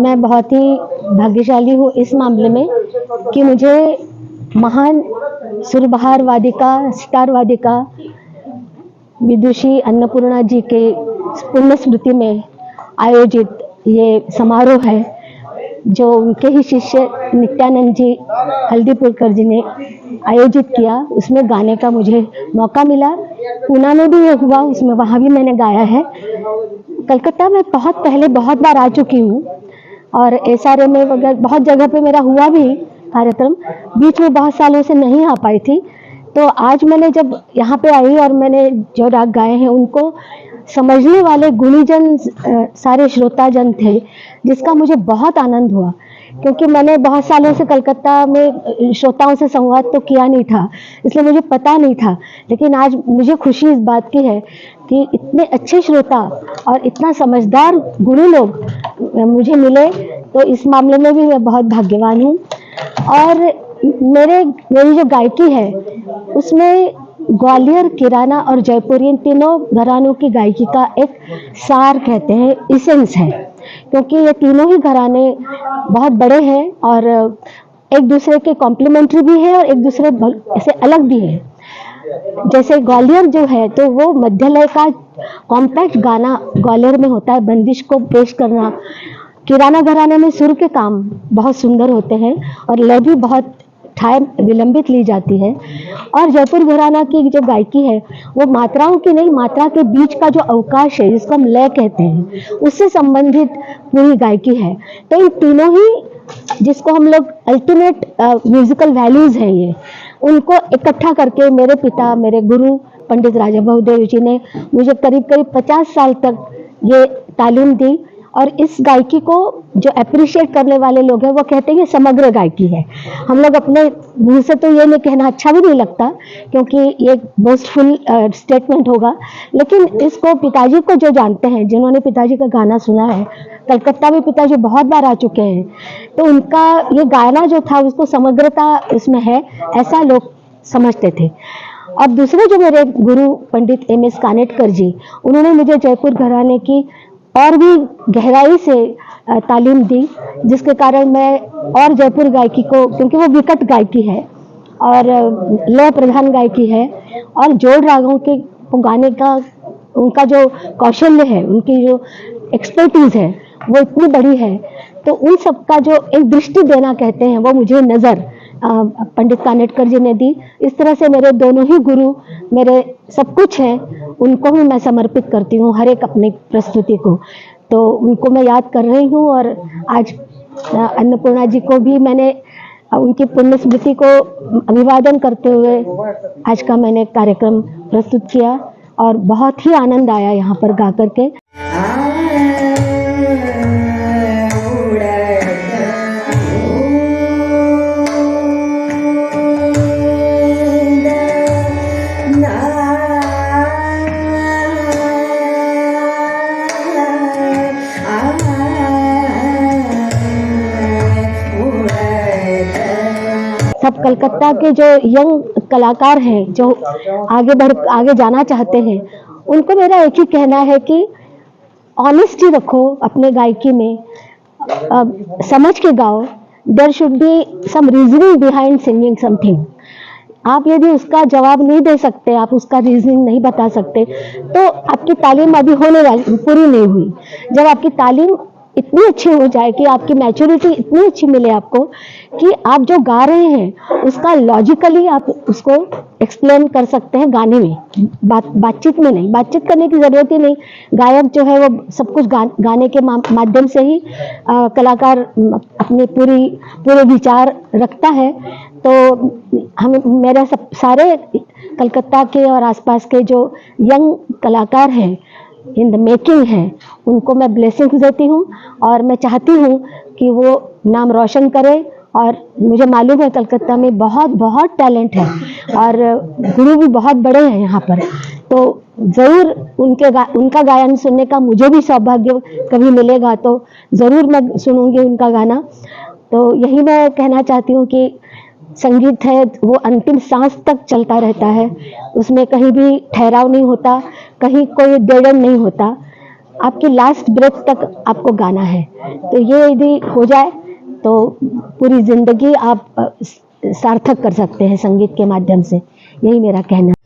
मैं बहुत ही भाग्यशाली हूँ इस मामले में कि मुझे महान सुरबहार वादिका, सितार वादिका विदुषी अन्नपूर्णा जी के पुण्य स्मृति में आयोजित ये समारोह है, जो उनके ही शिष्य नित्यानंद जी हल्दीपुरकर जी ने आयोजित किया। उसमें गाने का मुझे मौका मिला। पूना में भी ये हुआ, उसमें वहाँ भी मैंने गाया है। कलकत्ता में बहुत पहले बहुत बार आ चुकी हूँ और SRA में वगैरह बहुत जगह पे मेरा हुआ भी कार्यक्रम। बीच में बहुत सालों से नहीं आ पाई थी, तो आज मैंने जब यहाँ पे आई और मैंने जो राग गाए हैं उनको समझने वाले गुणीजन सारे श्रोताजन थे, जिसका मुझे बहुत आनंद हुआ, क्योंकि मैंने बहुत सालों से कलकत्ता में श्रोताओं से संवाद तो किया नहीं था, इसलिए मुझे पता नहीं था। लेकिन आज मुझे खुशी इस बात की है कि इतने अच्छे श्रोता और इतना समझदार गुणी लोग मुझे मिले, तो इस मामले में भी मैं बहुत भाग्यवान हूँ। और मेरी जो गायकी है उसमें ग्वालियर, किराना और जयपुरियन तीनों घरानों की गायकी का एक सार कहते हैं, इसेंस है, क्योंकि ये तीनों ही घराने बहुत बड़े हैं और एक दूसरे के कॉम्प्लीमेंट्री भी है और एक दूसरे से अलग भी है। जैसे ग्वालियर जो है तो वो मध्य लय का कॉम्पैक्ट गाना ग्वालियर में होता है, बंदिश को पेश करना। किराना घराने में सुर के काम बहुत सुंदर होते हैं और लय भी बहुत ठाय विलंबित ली जाती है। और जयपुर घराना की जो गायकी है वो मात्राओं की नहीं, मात्रा के बीच का जो अवकाश है जिसको हम लय कहते हैं, उससे संबंधित पूरी गायकी है। तो इन तीनों ही, जिसको हम लोग अल्टीमेट म्यूजिकल वैल्यूज हैं, ये उनको इकट्ठा करके मेरे पिता, मेरे गुरु पंडित राजा बहुदेव जी ने मुझे करीब करीब 50 साल तक ये तालीम दी। और इस गायकी को जो अप्रिशिएट करने वाले लोग हैं वो कहते हैं ये समग्र गायकी है। हम लोग अपने मुंह से तो ये नहीं कहना अच्छा भी नहीं लगता, क्योंकि ये बोस्टफुल स्टेटमेंट होगा, लेकिन इसको पिताजी को जो जानते हैं, जिन्होंने पिताजी का गाना सुना है, कलकत्ता में पिताजी बहुत बार आ चुके हैं, तो उनका ये गाना जो था उसको समग्रता इसमें है, ऐसा लोग समझते थे। और दूसरे जो मेरे गुरु पंडित MS कानेटकर जी, उन्होंने मुझे जयपुर घराने की और भी गहराई से तालीम दी, जिसके कारण मैं और जयपुर गायकी को, क्योंकि वो विकट गायकी है और लय प्रधान गायकी है और जोड़ रागों के गाने का उनका जो कौशल्य है, उनकी जो एक्सपर्टीज है वो इतनी बड़ी है, तो उन सब का जो एक दृष्टि देना कहते हैं वो मुझे नज़र पंडित कानेटकर जी ने दी। इस तरह से मेरे दोनों ही गुरु मेरे सब कुछ हैं, उनको भी मैं समर्पित करती हूँ हर एक अपनी प्रस्तुति को, तो उनको मैं याद कर रही हूँ। और आज अन्नपूर्णा जी को भी मैंने उनकी पुण्य स्मृति को अभिवादन करते हुए आज का मैंने कार्यक्रम प्रस्तुत किया और बहुत ही आनंद आया यहाँ पर गा करके। सब कलकत्ता के जो यंग कलाकार हैं, जो आगे जाना चाहते हैं, उनको मेरा एक ही कहना है कि ऑनेस्टी रखो अपने गायकी में, समझ के गाओ। There should be some reasoning behind singing something. आप यदि उसका जवाब नहीं दे सकते, आप उसका रीजनिंग नहीं बता सकते, तो आपकी तालीम अभी होने वाली पूरी नहीं हुई। जब आपकी तालीम इतनी अच्छी हो जाए कि आपकी मैच्योरिटी इतनी अच्छी मिले आपको कि आप जो गा रहे हैं उसका लॉजिकली आप उसको एक्सप्लेन कर सकते हैं गाने में, बातचीत में नहीं। बातचीत करने की जरूरत ही नहीं, गायक जो है वो सब कुछ गाने के माध्यम से ही कलाकार अपने पूरे विचार रखता है। तो हम मेरे सब सारे कलकत्ता के और आसपास के जो यंग कलाकार हैं, इन द मेकिंग हैं, उनको मैं ब्लेसिंग्स देती हूँ और मैं चाहती हूँ कि वो नाम रोशन करें। और मुझे मालूम है कलकत्ता में बहुत बहुत टैलेंट है और गुरु भी बहुत बड़े हैं यहाँ पर, तो ज़रूर उनका गायन सुनने का मुझे भी सौभाग्य कभी मिलेगा तो ज़रूर मैं सुनूंगी उनका गाना। तो यही मैं कहना चाहती हूँ कि संगीत है वो अंतिम सांस तक चलता रहता है, उसमें कहीं भी ठहराव नहीं होता, कहीं कोई डेडन नहीं होता, आपकी लास्ट ब्रेथ तक आपको गाना है। तो ये यदि हो जाए तो पूरी जिंदगी आप सार्थक कर सकते हैं संगीत के माध्यम से, यही मेरा कहना है।